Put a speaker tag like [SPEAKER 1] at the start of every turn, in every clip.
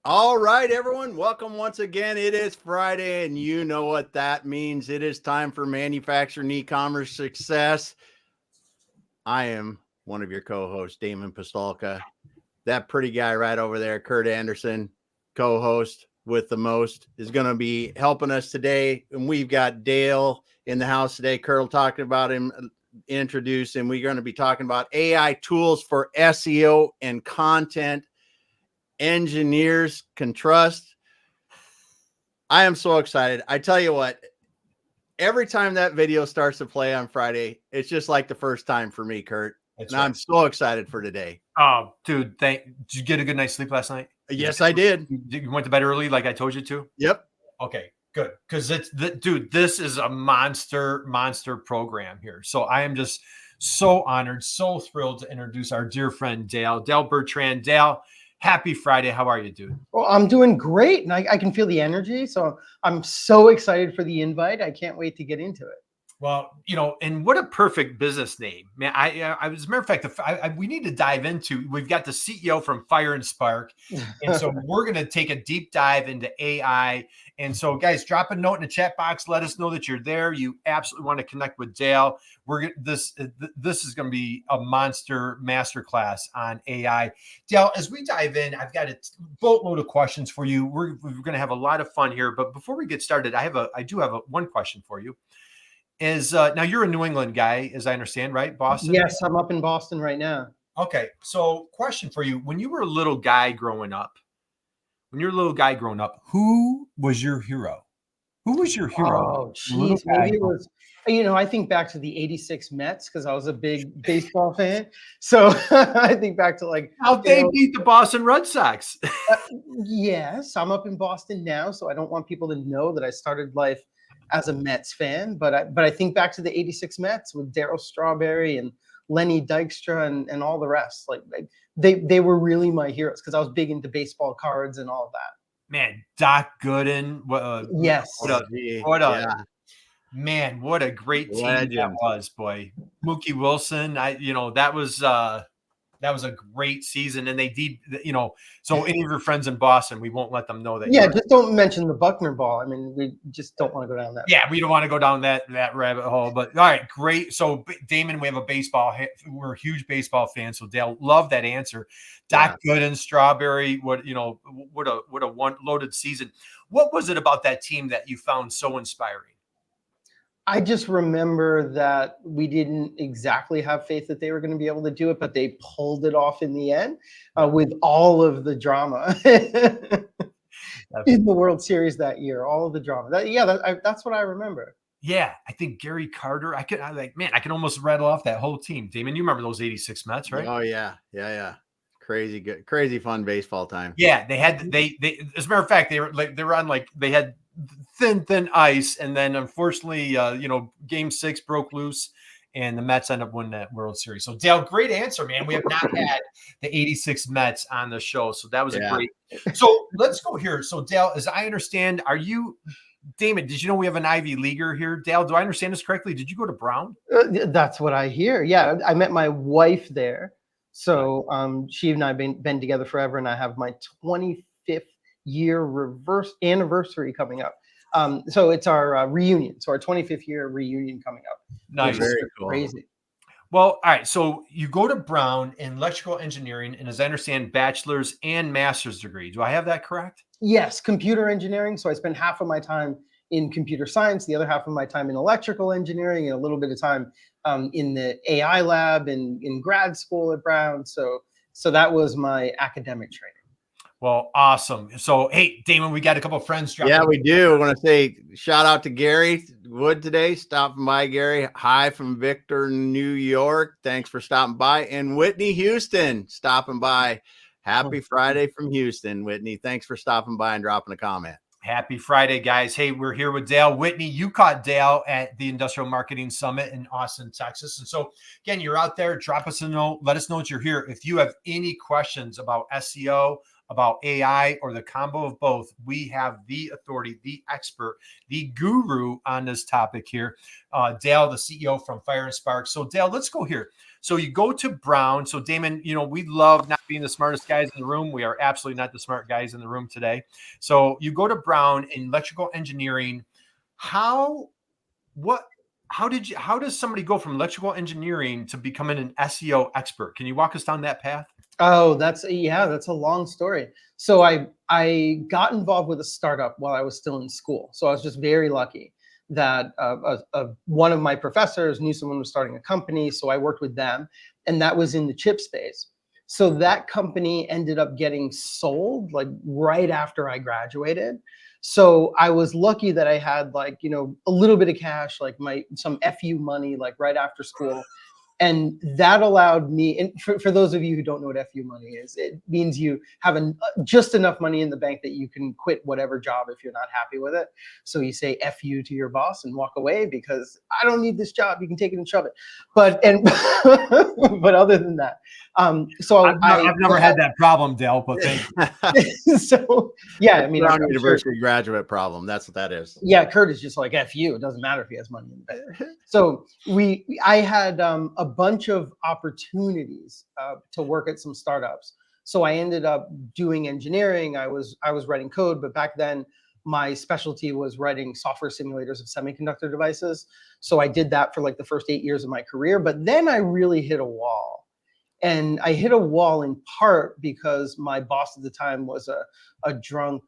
[SPEAKER 1] All right, everyone. Welcome once again. It is Friday, and you know what that means. It is time for manufacturing e-commerce success. I am one of your co-hosts, Damon Pistolka. That pretty guy right over there, Curt Anderson, co-host with the most, is going to be helping us today. And we've got Dale in the house today. Curt talking about him, introduce him. We're going to be talking about AI tools for SEO and content engineers can trust. I am so excited. I tell you what, every time that video starts to play on Friday, it's just like the first time for me, Curt.
[SPEAKER 2] That's
[SPEAKER 1] and
[SPEAKER 2] right.
[SPEAKER 1] I'm so excited for today.
[SPEAKER 2] Oh, dude, did you get a good night's sleep last night?
[SPEAKER 1] Yes, I did.
[SPEAKER 2] You went to bed early like I told you to?
[SPEAKER 1] Yep.
[SPEAKER 2] Okay, good. Because dude, this is a monster program here. So I am just so honored, so thrilled to introduce our dear friend Dale Bertrand. Dale, happy Friday. How are you, dude?
[SPEAKER 3] Well, I'm doing great, and I can feel the energy. So I'm so excited for the invite. I can't wait to get into it.
[SPEAKER 2] Well, and what a perfect business name, man. I as a matter of fact, we need to dive into. We've got the CEO from Fire&Spark, and so we're going to take a deep dive into AI. And so, guys, drop a note in the chat box. Let us know that you're there. You absolutely want to connect with Dale. This is going to be a monster masterclass on AI. Dale, as we dive in, I've got a boatload of questions for you. We're going to have a lot of fun here. But before we get started, I do have one question for you. Now you're a New England guy, as I understand, right? Boston?
[SPEAKER 3] Yes, I'm up in Boston right now.
[SPEAKER 2] Okay. So question for you. When you were a little guy growing up, who was your hero? Who was your hero?
[SPEAKER 3] Oh, geez. Maybe it was, I think back to the 86 Mets because I was a big baseball fan. So I think back to
[SPEAKER 2] how they beat the Boston Red Sox.
[SPEAKER 3] Yes, I'm up in Boston now, so I don't want people to know that I started life as a Mets fan, but I think back to the 86 Mets with Darryl Strawberry and Lenny Dykstra and all the rest. They were really my heroes because I was big into baseball cards and all of that.
[SPEAKER 2] Man, Doc Gooden.
[SPEAKER 3] Yes.
[SPEAKER 2] Man, what a great team that was, boy. Mookie Wilson. That was a great season, and they did, so any of your friends in Boston, we won't let them know that.
[SPEAKER 3] Yeah, just don't mention the Buckner ball. I mean, we just don't want to go down that.
[SPEAKER 2] Yeah, we don't want to go down that rabbit hole. But all right, great. So Damon, we have we're huge baseball fans. So Dale, love that answer. Doc Gooden, Strawberry, what a one loaded season. What was it about that team that you found so inspiring?
[SPEAKER 3] I just remember that we didn't exactly have faith that they were going to be able to do it, but they pulled it off in the end with all of the drama in the World Series that year. All of the drama. That's what I remember.
[SPEAKER 2] Yeah, I think Gary Carter. I can almost rattle off that whole team. Damon, you remember those 86 Mets, right?
[SPEAKER 1] Oh yeah. Crazy good, crazy fun baseball time.
[SPEAKER 2] Yeah, they as a matter of fact, they were on they had thin ice, and then unfortunately game 6 broke loose and the Mets end up winning that World Series. So Dale, great answer, man. We have not had the 86 Mets on the show, so that was a great. So let's go here. So Dale, as I understand, Damon, did you know we have an Ivy Leaguer here? Dale, do I understand this correctly? Did you go to Brown?
[SPEAKER 3] That's what I hear. Yeah, I met my wife there. So she and I have been together forever, and I have my 25th year reverse anniversary coming up. So it's our reunion. So our 25th year reunion coming up.
[SPEAKER 2] Nice.
[SPEAKER 1] Very cool.
[SPEAKER 3] Crazy.
[SPEAKER 2] Well, all right. So you go to Brown in electrical engineering, and as I understand, bachelor's and master's degree. Do I have that correct?
[SPEAKER 3] Yes, computer engineering. So I spend half of my time in computer science, the other half of my time in electrical engineering, and a little bit of time in the AI lab and in grad school at Brown. So that was my academic training.
[SPEAKER 2] Well, awesome. So, hey, Damon, we got a couple of friends.
[SPEAKER 1] Yeah, we do. I want to say shout out to Gary Wood today. Stopping by, Gary. Hi from Victor, New York. Thanks for stopping by. And Whitney Houston stopping by. Happy Friday from Houston, Whitney. Thanks for stopping by and dropping a comment.
[SPEAKER 2] Happy Friday, guys. Hey, we're here with Dale. Whitney, you caught Dale at the Industrial Marketing Summit in Austin, Texas. And so, again, you're out there. Drop us a note. Let us know that you're here. If you have any questions about SEO, about AI, or the combo of both, we have the authority, the expert, the guru on this topic here. Dale, the CEO from Fire&Spark. So, Dale, let's go here. So you go to Brown. So Damon, we love not being the smartest guys in the room. We are absolutely not the smart guys in the room today. So you go to Brown in electrical engineering. How does somebody go from electrical engineering to becoming an SEO expert? Can you walk us down that path?
[SPEAKER 3] Oh, that's a long story. So I got involved with a startup while I was still in school. So I was just very lucky that one of my professors knew someone was starting a company. So I worked with them, and that was in the chip space. So that company ended up getting sold like right after I graduated. So I was lucky that I had like, a little bit of cash, like some FU money, like right after school. And that allowed me, and for those of you who don't know what FU money is, it means you have just enough money in the bank that you can quit whatever job if you're not happy with it. So you say FU to your boss and walk away because I don't need this job. You can take it and shove it. But other than that, so
[SPEAKER 2] I've never had that problem, Dale, but thank you.
[SPEAKER 3] So yeah, I mean,
[SPEAKER 1] Brown University graduate problem. That's what that is.
[SPEAKER 3] Yeah, Curt is just like FU. It doesn't matter if he has money in the bank. So I had a bunch of opportunities to work at some startups. So I ended up doing engineering. I was writing code, but back then my specialty was writing software simulators of semiconductor devices. So I did that for like the first 8 years of my career. But then I really hit a wall. And I hit a wall in part because my boss at the time was a drunk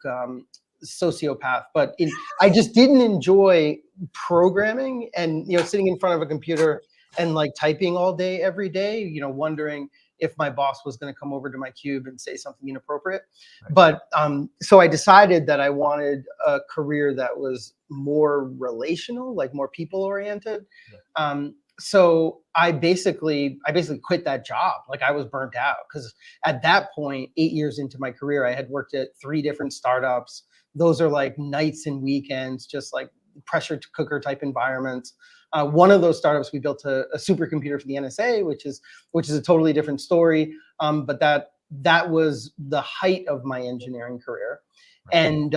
[SPEAKER 3] sociopath. But I just didn't enjoy programming and sitting in front of a computer and like typing all day every day, wondering if my boss was going to come over to my cube and say something inappropriate. Right. But so I decided that I wanted a career that was more relational, like more people oriented. Yeah. So I basically quit that job. Like I was burnt out because at that point, 8 years into my career, I had worked at 3 different startups. Those are like nights and weekends, just like pressure cooker type environments. One of those startups, we built a supercomputer for the NSA, which is a totally different story. But that was the height of my engineering career. And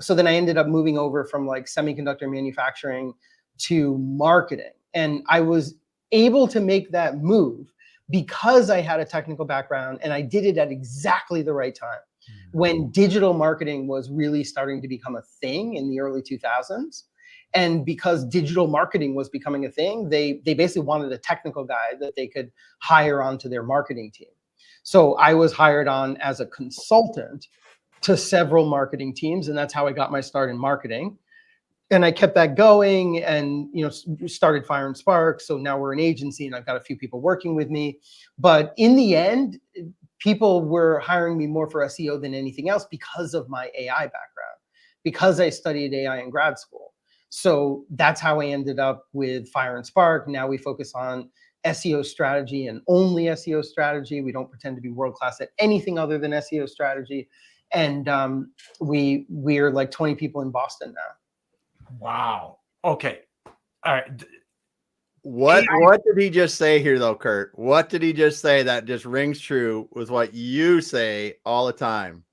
[SPEAKER 3] so then I ended up moving over from like semiconductor manufacturing to marketing. And I was able to make that move because I had a technical background and I did it at exactly the right time. When digital marketing was really starting to become a thing in the early 2000s. And because digital marketing was becoming a thing, they basically wanted a technical guy that they could hire onto their marketing team. So I was hired on as a consultant to several marketing teams, and that's how I got my start in marketing. And I kept that going and, started Fire&Spark. So now we're an agency and I've got a few people working with me. But in the end, people were hiring me more for SEO than anything else because of my AI background, because I studied AI in grad school. So that's how I ended up with Fire&Spark. Now we focus on SEO strategy and only SEO strategy. We don't pretend to be world-class at anything other than SEO strategy. And we're like 20 people in Boston now.
[SPEAKER 2] Wow. Okay. All right.
[SPEAKER 1] What did he just say here though, Curt? What did he just say that just rings true with what you say all the time?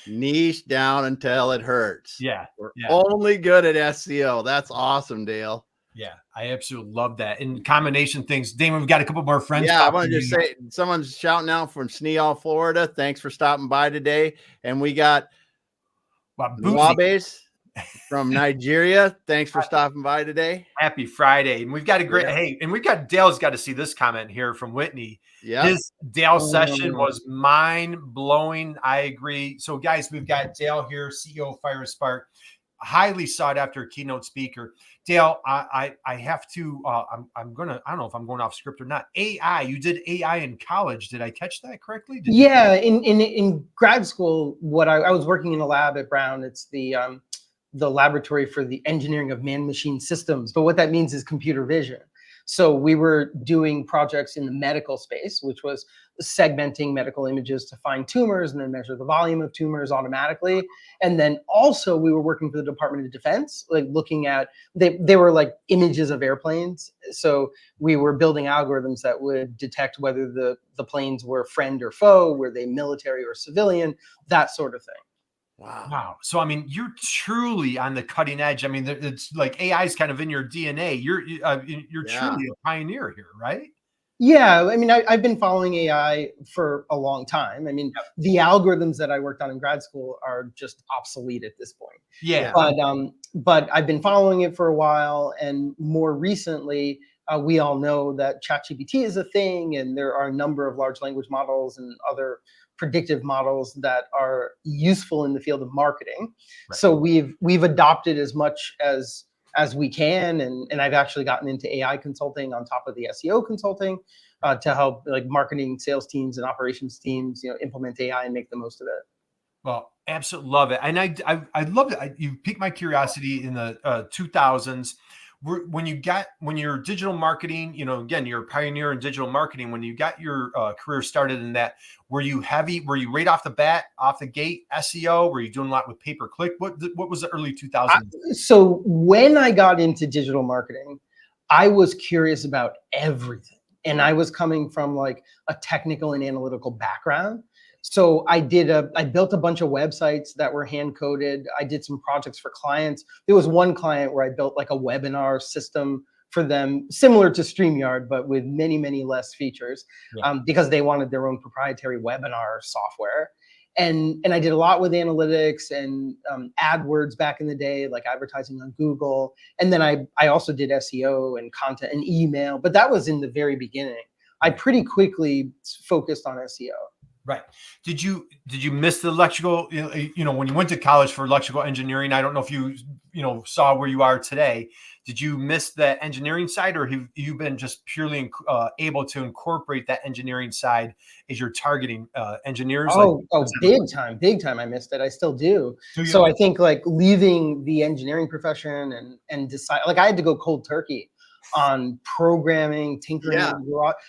[SPEAKER 1] Niche down until it hurts.
[SPEAKER 2] Yeah.
[SPEAKER 1] We're only good at SEO. That's awesome, Dale.
[SPEAKER 2] Yeah, I absolutely love that. And combination things. Damon, we've got a couple more friends.
[SPEAKER 1] Yeah, I want to just say someone's shouting out from Sneall, Florida. Thanks for stopping by today. And we got Nwabes from Nigeria. Thanks for stopping by today.
[SPEAKER 2] Happy Friday. And we've got a great, and we've got Dale's got to see this comment here from Whitney.
[SPEAKER 1] Yeah.
[SPEAKER 2] His Dale session was mind blowing. I agree. So guys, we've got Dale here, CEO of Fire&Spark, highly sought after keynote speaker. Dale, I have to, I'm going to, I don't know if I'm going off script or not. AI, you did AI in college. Did I catch that correctly?
[SPEAKER 3] In grad school, I was working in a lab at Brown. It's the laboratory for the engineering of man-machine systems. But what that means is computer vision. So we were doing projects in the medical space, which was segmenting medical images to find tumors and then measure the volume of tumors automatically. And then also we were working for the Department of Defense, like looking at, they were like images of airplanes. So we were building algorithms that would detect whether the planes were friend or foe, were they military or civilian, that sort of thing.
[SPEAKER 2] Wow. So, I mean, you're truly on the cutting edge. I mean, it's like AI is kind of in your DNA. You're truly a pioneer here, right?
[SPEAKER 3] Yeah, I mean, I've been following AI for a long time. I mean,
[SPEAKER 2] Yep.
[SPEAKER 3] the algorithms that I worked on in grad school are just obsolete at this point.
[SPEAKER 2] Yeah.
[SPEAKER 3] But I've been following it for a while, and more recently, we all know that ChatGPT is a thing, and there are a number of large language models and other predictive models that are useful in the field of marketing.
[SPEAKER 2] Right.
[SPEAKER 3] So we've adopted as much as we can, and I've actually gotten into AI consulting on top of the SEO consulting to help like marketing, sales teams, and operations teams, implement AI and make the most of it.
[SPEAKER 2] Well, absolutely love it, and I love it. You piqued my curiosity in the 2000s. When you're digital marketing, again, you're a pioneer in digital marketing. When you got your career started in that, were you right off the gate SEO? Were you doing a lot with pay per click? What was the early 2000s?
[SPEAKER 3] So when I got into digital marketing, I was curious about everything. And I was coming from like a technical and analytical background. So I built a bunch of websites that were hand coded. I did some projects for clients. There was one client where I built like a webinar system for them, similar to StreamYard, but with many, many less features, because they wanted their own proprietary webinar software. And I did a lot with analytics and AdWords back in the day, like advertising on Google. And then I also did SEO and content and email, but that was in the very beginning. I pretty quickly focused on SEO.
[SPEAKER 2] Right. Did you miss the electrical, when you went to college for electrical engineering? I don't know if you saw where you are today. Did you miss the engineering side, or have you been just purely able to incorporate that engineering side as you're targeting engineers?
[SPEAKER 3] Oh, big time. I missed it. I still do. So I think like leaving the engineering profession and decide, like I had to go cold turkey on programming, tinkering.
[SPEAKER 2] Yeah.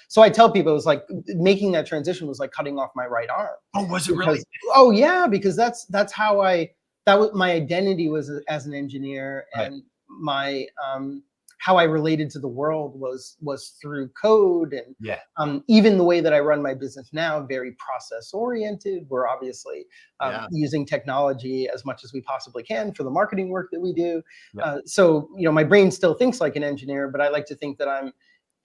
[SPEAKER 3] So I tell people it was like making that transition was like cutting off my right arm.
[SPEAKER 2] Oh, was it really?
[SPEAKER 3] Oh yeah, because that's how that was my identity was as an engineer, and my how I related to the world was through code, and even the way that I run my business now, very process oriented. We're obviously using technology as much as we possibly can for the marketing work that we do. So my brain still thinks like an engineer, but I like to think that I'm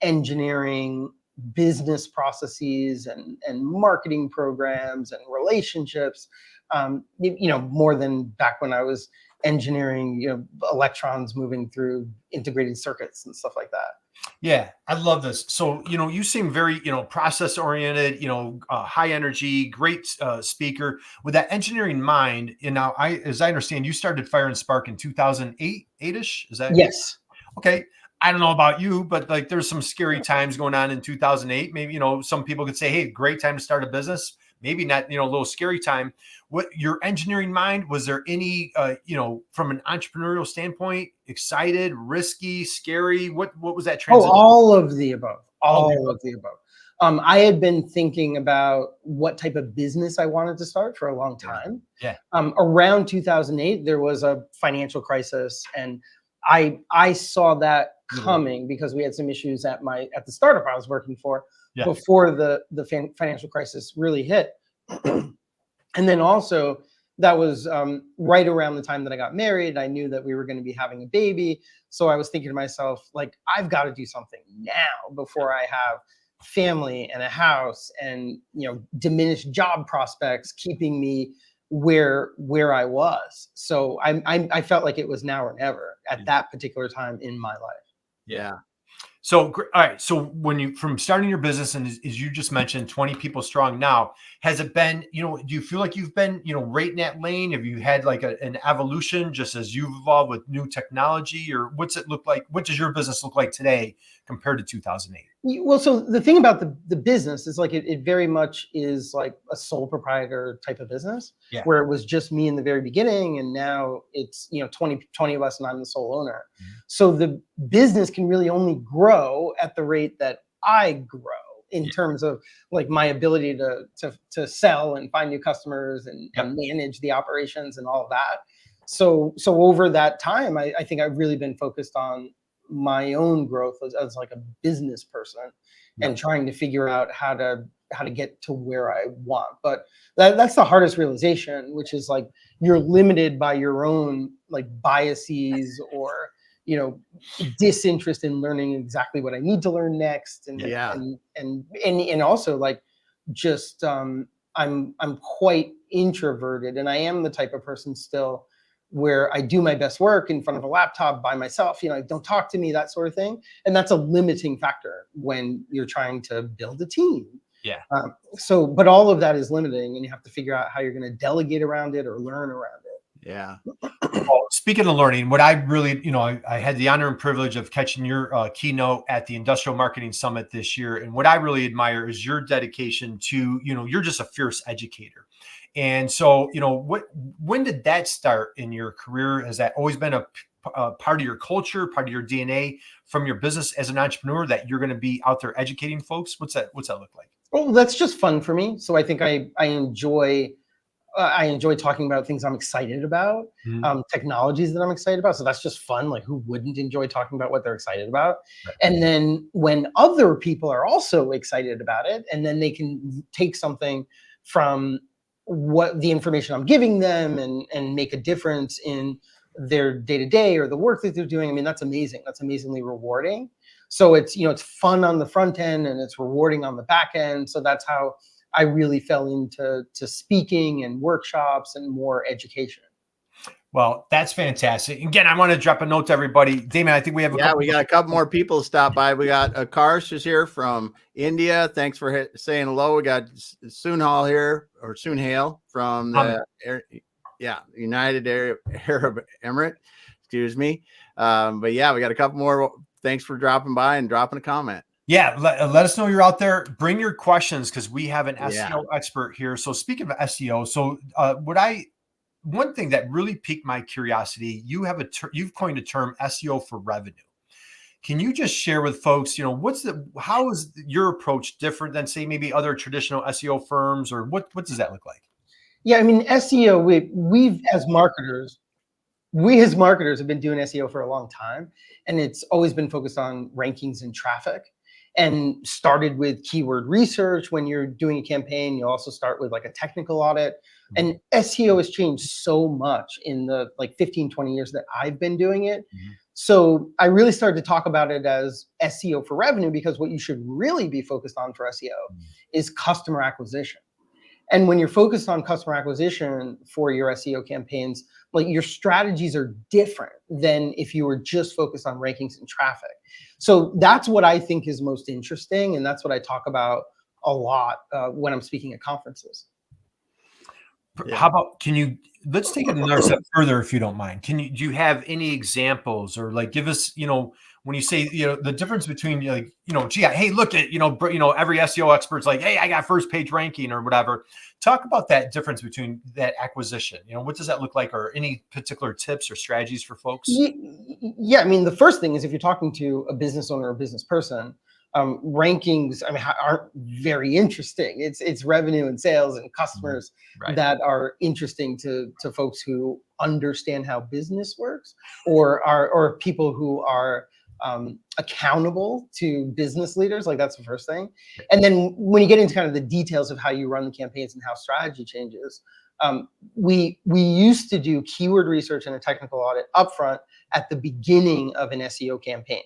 [SPEAKER 3] engineering business processes and marketing programs and relationships, more than back when I was engineering, electrons moving through integrated circuits and stuff like that.
[SPEAKER 2] Yeah, I love this. So, you seem very, process oriented, high energy, great speaker with that engineering mind. And now as I understand, you started Fire&Spark in 2008, 8-ish. Is that?
[SPEAKER 3] Yes.
[SPEAKER 2] Okay. I don't know about you, but like there's some scary times going on in 2008. Maybe, some people could say, hey, great time to start a business. Maybe not, a little scary time. What your engineering mind, was there any, from an entrepreneurial standpoint, excited, risky, scary? What was that transition?
[SPEAKER 3] Oh, all of the above. All of the above. I had been thinking about what type of business I wanted to start for a long time.
[SPEAKER 2] Yeah.
[SPEAKER 3] Around 2008, there was a financial crisis, and I saw that coming because we had some issues at the startup I was working for before the financial crisis really hit. And then also that was right around the time that I got married. I knew that we were going to be having a baby. So I was thinking to myself, like, I've got to do something now before I have family and a house and, diminished job prospects keeping me where I was. So I felt like it was now or never at that particular time in my life.
[SPEAKER 2] Yeah. So, all right. So from starting your business, and as you just mentioned, 20 people strong now, has it been, do you feel like you've been, right in that lane? Have you had like an evolution just as you've evolved with new technology, or what's it look like? What does your business look like today compared to 2008?
[SPEAKER 3] Well, so the thing about the business is like it very much is like a sole proprietor type of business, where it was just me in the very beginning, and now it's 20 of us, and I'm the sole owner. So the business can really only grow at the rate that I grow in terms of like my ability to sell and find new customers and manage the operations and all of that. So over that time, I think I've really been focused on my own growth as like a business person and trying to figure out how to get to where I want. But that's the hardest realization, which is like you're limited by your own like biases or disinterest in learning exactly what I need to learn next, and also like just I'm quite introverted, and I am the type of person still where I do my best work in front of a laptop by myself. Don't talk to me, that sort of thing, and that's a limiting factor when you're trying to build a team.
[SPEAKER 2] Yeah.
[SPEAKER 3] But all of that is limiting, and you have to figure out how you're going to delegate around it or learn around it.
[SPEAKER 1] Yeah.
[SPEAKER 2] Well, speaking of learning, what I really, I had the honor and privilege of catching your keynote at the Industrial Marketing Summit this year. And what I really admire is your dedication to, you're just a fierce educator. And so, when did that start in your career? Has that always been a part of your culture, part of your DNA from your business as an entrepreneur, that you're going to be out there educating folks? What's that look like?
[SPEAKER 3] Well, that's just fun for me. So I think I enjoy talking about things I'm excited about, technologies that I'm excited about. So that's just fun. Like, who wouldn't enjoy talking about what they're excited about? Right. And then when other people are also excited about it, and then they can take something from what the information I'm giving them and make a difference in their day-to-day or the work that they're doing. I mean, that's amazing. That's amazingly rewarding. So it's, it's fun on the front end and it's rewarding on the back end. So that's how I really fell into speaking and workshops and more education.
[SPEAKER 2] Well, that's fantastic. Again, I want to drop a note to everybody. Damon, I think we have
[SPEAKER 1] we got a couple more people to stop by. We got Akarsh is here from India. Thanks for saying hello. We got Sunhal here, or Sunhail from the United Arab Emirates. Excuse me. But yeah, we got a couple more. Thanks for dropping by and dropping a comment.
[SPEAKER 2] Yeah, let us know you're out there. Bring your questions, because we have an SEO expert here. So speaking of SEO, one thing that really piqued my curiosity, you've coined a term, SEO for revenue. Can you just share with folks, how is your approach different than, say, maybe other traditional SEO firms, or what does that look like?
[SPEAKER 3] Yeah, I mean, SEO, we as marketers have been doing SEO for a long time, and it's always been focused on rankings and traffic, and started with keyword research. When you're doing a campaign, you also start with like a technical audit. And SEO has changed so much in the 15, 20 years that I've been doing it. So I really started to talk about it as SEO for revenue, because what you should really be focused on for SEO is customer acquisition. And when you're focused on customer acquisition for your SEO campaigns, like, your strategies are different than if you were just focused on rankings and traffic. So that's what I think is most interesting. And that's what I talk about a lot when I'm speaking at conferences.
[SPEAKER 2] Yeah. How about, let's take it another step further, if you don't mind. Do you have any examples, or give us, when you say, the difference between hey, look at, every SEO expert's like, hey, I got first page ranking or whatever. Talk about that difference between that acquisition. What does that look like, or any particular tips or strategies for folks?
[SPEAKER 3] Yeah. I mean, the first thing is, if you're talking to a business owner or a business person, rankings, aren't very interesting. It's revenue and sales and customers that are interesting to folks who understand how business works, or people who are accountable to business leaders. Like, that's the first thing. And then when you get into kind of the details of how you run the campaigns and how strategy changes, we used to do keyword research and a technical audit upfront at the beginning of an SEO campaign.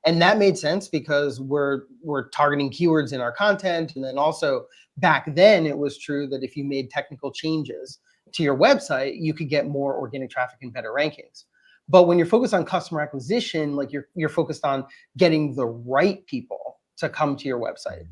[SPEAKER 3] And that made sense because we're targeting keywords in our content. And then also, back then, it was true that if you made technical changes to your website, you could get more organic traffic and better rankings. But when you're focused on customer acquisition, like, you're focused on getting the right people to come to your website.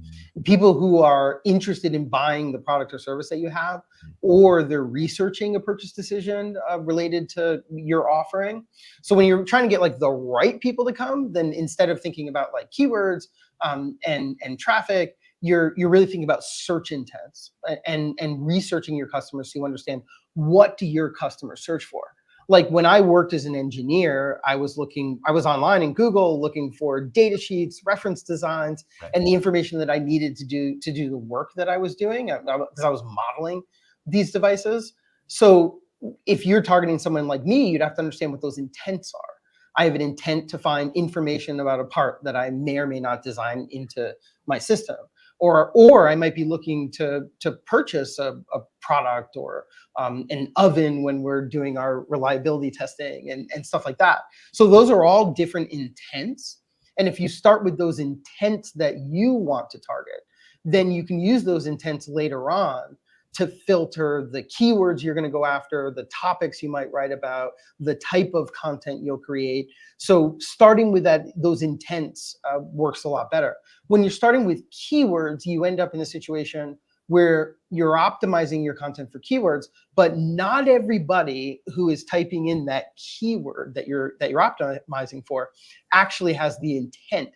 [SPEAKER 3] People who are interested in buying the product or service that you have, or they're researching a purchase decision related to your offering. So when you're trying to get the right people to come, then instead of thinking about keywords and traffic, you're really thinking about search intents and researching your customers, so you understand, what do your customers search for. Like, when I worked as an engineer, I was online in Google looking for data sheets, reference designs, and the information that I needed to do the work that I was doing, because I was modeling these devices. So if you're targeting someone like me, you'd have to understand what those intents are. I have an intent to find information about a part that I may or may not design into my system. or I might be looking to purchase a product or an oven when we're doing our reliability testing and stuff like that. So those are all different intents. And if you start with those intents that you want to target, then you can use those intents later on to filter the keywords you're going to go after, the topics you might write about, the type of content you'll create. So starting with those intents works a lot better. When you're starting with keywords, you end up in a situation where you're optimizing your content for keywords, but not everybody who is typing in that keyword that you're optimizing for actually has the intent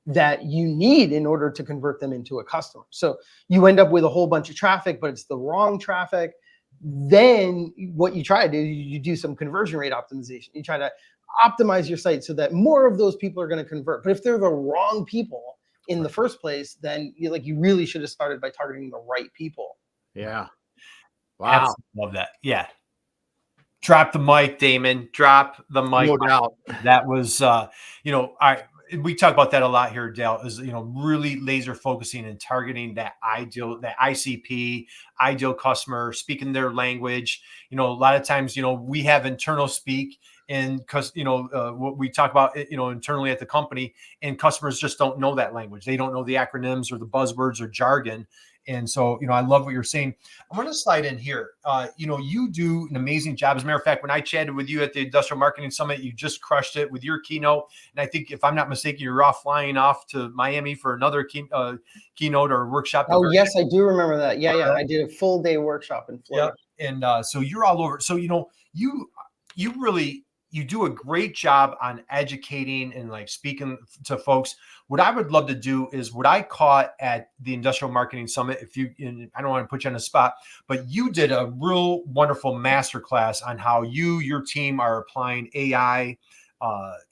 [SPEAKER 3] that you need in order to convert them into a customer. So you end up with a whole bunch of traffic, but it's the wrong traffic. Then what you try to do, you do some conversion rate optimization. You try to optimize your site so that more of those people are going to convert. But if they're the wrong people in the first place, then you really should have started by targeting the right people.
[SPEAKER 1] Yeah. Wow.
[SPEAKER 2] Absolutely love that. Yeah. Drop the mic, Damon. Drop the mic.
[SPEAKER 1] No doubt.
[SPEAKER 2] That was, we talk about that a lot here, Dale, is, really laser focusing and targeting that ICP, ideal customer, speaking their language. A lot of times, we have internal speak and because, what we talk about, internally at the company, and customers just don't know that language. They don't know the acronyms or the buzzwords or jargon. And so, I love what you're saying. I want to slide in here. You do an amazing job. As a matter of fact, when I chatted with you at the Industrial Marketing Summit, you just crushed it with your keynote. And I think, if I'm not mistaken, you're flying off to Miami for another keynote or workshop.
[SPEAKER 3] Oh, yes, I do remember that. Yeah. I did a full day workshop in Florida.
[SPEAKER 2] Yep. And so you're all over. So, you really do a great job on educating and speaking to folks. What I would love to do is what I caught at the Industrial Marketing Summit. I don't want to put you on the spot, but you did a real wonderful masterclass on how your team are applying AI,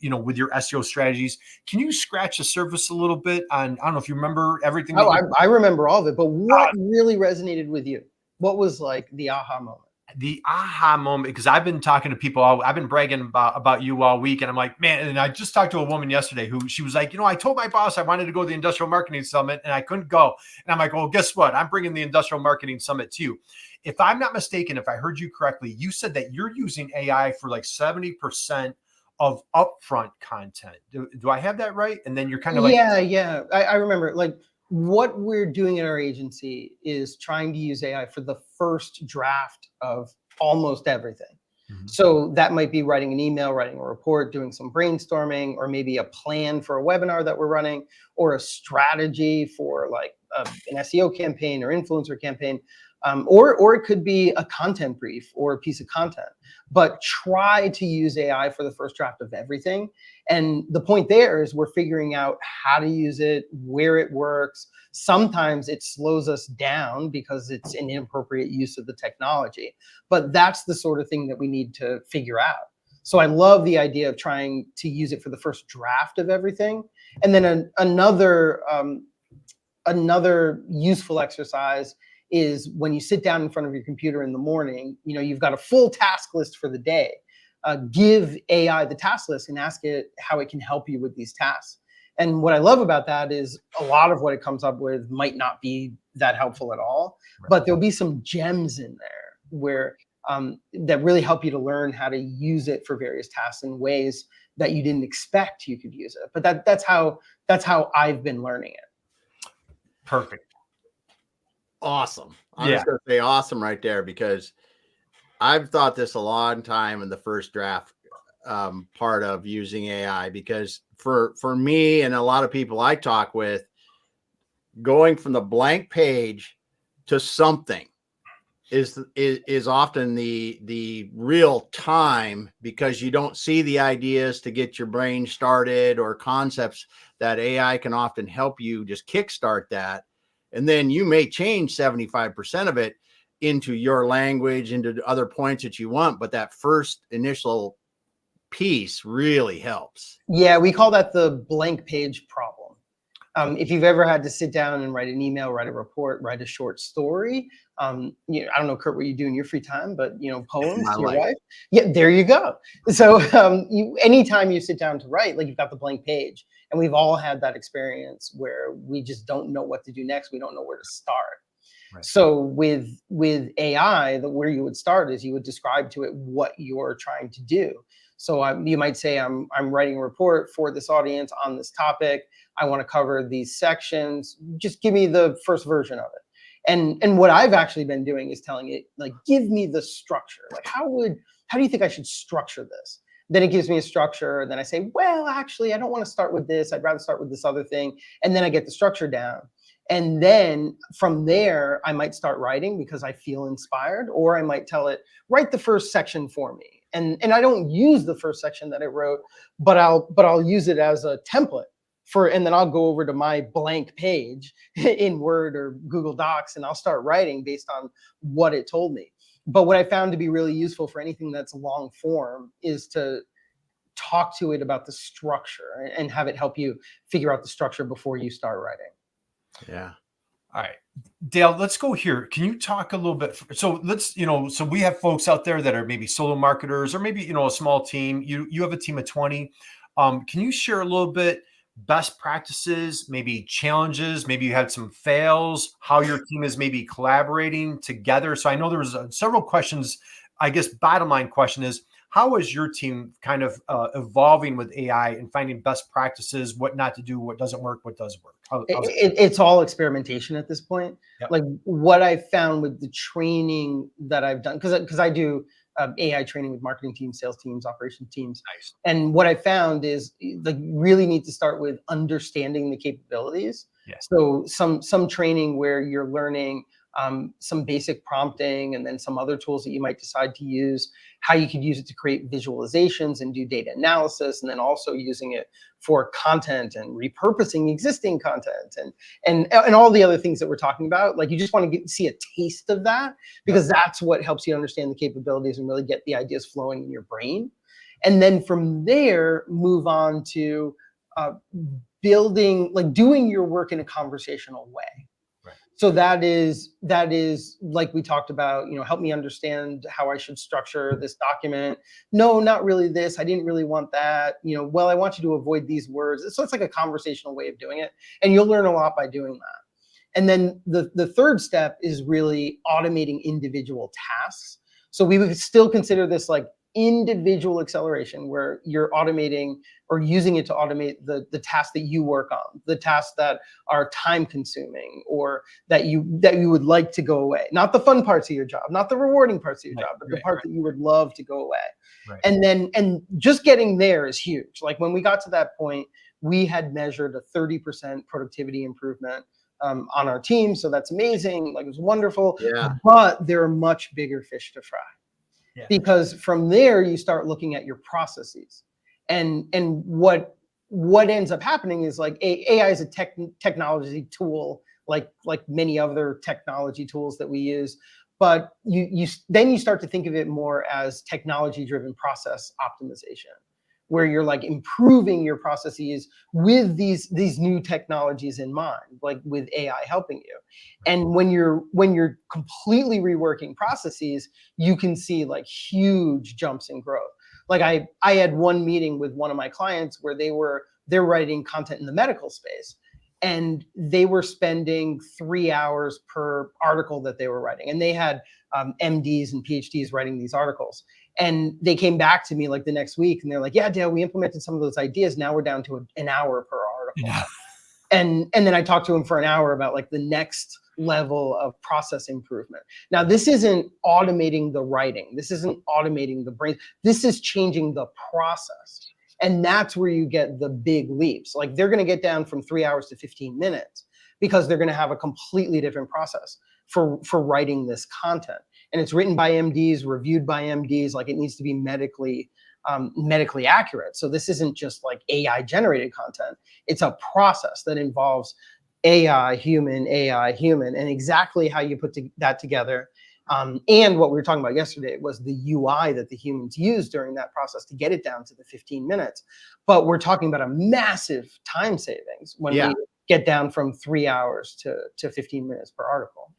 [SPEAKER 2] with your SEO strategies. Can you scratch the surface a little bit on, I don't know if you remember everything.
[SPEAKER 3] Oh, I remember all of it, but what really resonated with you? What was the aha moment?
[SPEAKER 2] The aha moment, because I've been talking to people, I've been bragging about you all week, and I'm like, man, and I just talked to a woman yesterday who she was like, I told my boss I wanted to go to the Industrial Marketing Summit and I couldn't go. And I'm like, well, guess what? I'm bringing the Industrial Marketing Summit to you. If I'm not mistaken, if I heard you correctly, you said that you're using AI for 70% of upfront content. Do I have that right? And then you're kind of
[SPEAKER 3] yeah. I remember what we're doing in our agency is trying to use AI for the first draft of almost everything. Mm-hmm. So that might be writing an email, writing a report, doing some brainstorming, or maybe a plan for a webinar that we're running, or a strategy for an SEO campaign or influencer campaign. Or it could be a content brief or a piece of content, but try to use AI for the first draft of everything. And the point there is we're figuring out how to use it, where it works. Sometimes it slows us down because it's an inappropriate use of the technology, but that's the sort of thing that we need to figure out. So I love the idea of trying to use it for the first draft of everything. And then another useful exercise is when you sit down in front of your computer in the morning, you've got a full task list for the day. Give AI the task list and ask it how it can help you with these tasks. And what I love about that is a lot of what it comes up with might not be that helpful at all, but there'll be some gems in there where that really help you to learn how to use it for various tasks in ways that you didn't expect you could use it. But that's how I've been learning it.
[SPEAKER 2] Perfect.
[SPEAKER 1] Awesome. I'm just going to say awesome right there, because I've thought this a long time in the first draft part of using AI, because for me and a lot of people I talk with, going from the blank page to something is often the real time, because you don't see the ideas to get your brain started or concepts that AI can often help you just kickstart that. And then you may change 75% of it into your language, into other points that you want. But that first initial piece really helps.
[SPEAKER 3] Yeah, we call that the blank page problem. If you've ever had to sit down and write an email, write a report, write a short story, you know, I don't know, Curt, what you do in your free time, but you know, poems
[SPEAKER 1] My
[SPEAKER 3] to your
[SPEAKER 1] life.
[SPEAKER 3] wife. Yeah, there you go. So anytime you sit down to write, like you've got the blank page, and we've all had that experience where we just don't know what to do next. We don't know where to start.
[SPEAKER 2] Right.
[SPEAKER 3] So with AI, where you would start is you would describe to it what you're trying to do. So you might say, I'm writing a report for this audience on this topic. I want to cover these sections. Just give me the first version of it. And what I've actually been doing is telling it, like, give me the structure. Like, how do you think I should structure this? Then it gives me a structure. And then I say, well, actually, I don't want to start with this. I'd rather start with this other thing. And then I get the structure down. And then from there, I might start writing because I feel inspired, or I might tell it, write the first section for me. And I don't use the first section that it wrote, but I'll use it as a template and then I'll go over to my blank page in Word or Google Docs, and I'll start writing based on what it told me. But what I found to be really useful for anything that's long form is to talk to it about the structure and have it help you figure out the structure before you start writing.
[SPEAKER 1] Yeah.
[SPEAKER 2] All right, Dale, let's go here. Can you talk a little bit? So let's, so we have folks out there that are maybe solo marketers, or maybe, a small team. You have a team of 20. Can you share a little bit best practices, maybe challenges, maybe you had some fails, how your team is maybe collaborating together? So I know there was several questions. I guess bottom line question is, how is your team kind of evolving with AI and finding best practices, what not to do, what doesn't work, what does work?
[SPEAKER 3] It's all experimentation at this point.
[SPEAKER 2] Yep.
[SPEAKER 3] Like what I found with the training that I've done, because I do AI training with marketing teams, sales teams, operations teams.
[SPEAKER 2] Nice.
[SPEAKER 3] And what I found is, like, really need to start with understanding the capabilities.
[SPEAKER 2] Yes.
[SPEAKER 3] So some training where you're learning some basic prompting, and then some other tools that you might decide to use, how you could use it to create visualizations and do data analysis, and then also using it for content and repurposing existing content and all the other things that we're talking about. Like, you just want to see a taste of that, because that's what helps you understand the capabilities and really get the ideas flowing in your brain. And then from there, move on to building, like doing your work in a conversational way. So that is like we talked about, help me understand how I should structure this document. No, not really this. I didn't really want that. Well, I want you to avoid these words. So it's like a conversational way of doing it. And you'll learn a lot by doing that. And then the third step is really automating individual tasks. So we would still consider this like individual acceleration, where you're automating or using it to automate the tasks that you work on, the tasks that are time consuming, or that you would like to go away. Not the fun parts of your job, not the rewarding parts of your job, but the parts that you would love to go away. Right. And just getting there is huge. Like, when we got to that point, we had measured a 30% productivity improvement on our team. So that's amazing. Like, it was wonderful.
[SPEAKER 1] Yeah.
[SPEAKER 3] But there are much bigger fish to fry.
[SPEAKER 2] Yeah.
[SPEAKER 3] Because from there, you start looking at your processes. And what ends up happening is, like, AI is a technology tool, like many other technology tools that we use. But then you start to think of it more as technology-driven process optimization, where you're like improving your processes with these new technologies in mind, like with AI helping you. And when you're completely reworking processes, you can see like huge jumps in growth. Like, I had one meeting with one of my clients where they're writing content in the medical space, and they were spending 3 hours per article that they were writing. And they had MDs and PhDs writing these articles. And they came back to me like the next week, and they're like, yeah, Dale, we implemented some of those ideas. Now we're down to an hour per article.
[SPEAKER 2] Yeah.
[SPEAKER 3] And then I talked to him for an hour about like the next level of process improvement. Now, this isn't automating the writing. This isn't automating the brain. This is changing the process. And that's where you get the big leaps. Like, they're going to get down from 3 hours to 15 minutes because they're going to have a completely different process for writing this content. And it's written by MDs, reviewed by MDs. Like, it needs to be medically accurate. So this isn't just like AI generated content. It's a process that involves AI, human, and exactly how you put that together. And what we were talking about yesterday was the UI that the humans use during that process to get it down to the 15 minutes. But we're talking about a massive time savings when get down from 3 hours to 15 minutes per article.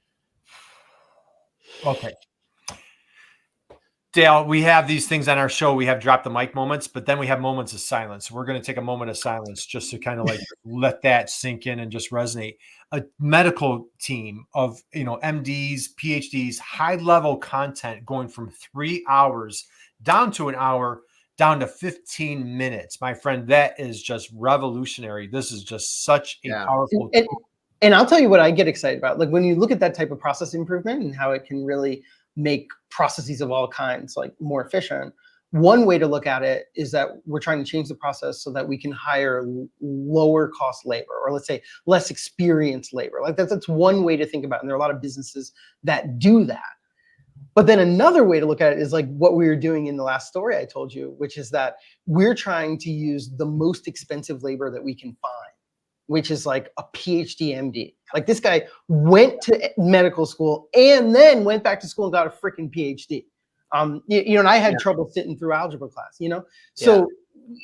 [SPEAKER 2] Okay. Dale, we have these things on our show. We have drop the mic moments, but then we have moments of silence. We're going to take a moment of silence just to kind of like let that sink in and just resonate. A medical team of, MDs, PhDs, high level content going from 3 hours down to an hour, down to 15 minutes. My friend, that is just revolutionary. This is just such a powerful tool.
[SPEAKER 3] And I'll tell you what I get excited about. Like when you look at that type of process improvement and how it can really make processes of all kinds like more efficient. One way to look at it is that we're trying to change the process so that we can hire lower cost labor, or let's say less experienced labor. Like that's one way to think about it. And there are a lot of businesses that do that. But then another way to look at it is like what we were doing in the last story I told you, which is that we're trying to use the most expensive labor that we can find, which is like a PhD MD. Like this guy went to medical school and then went back to school and got a freaking PhD. And I had trouble sitting through algebra class, So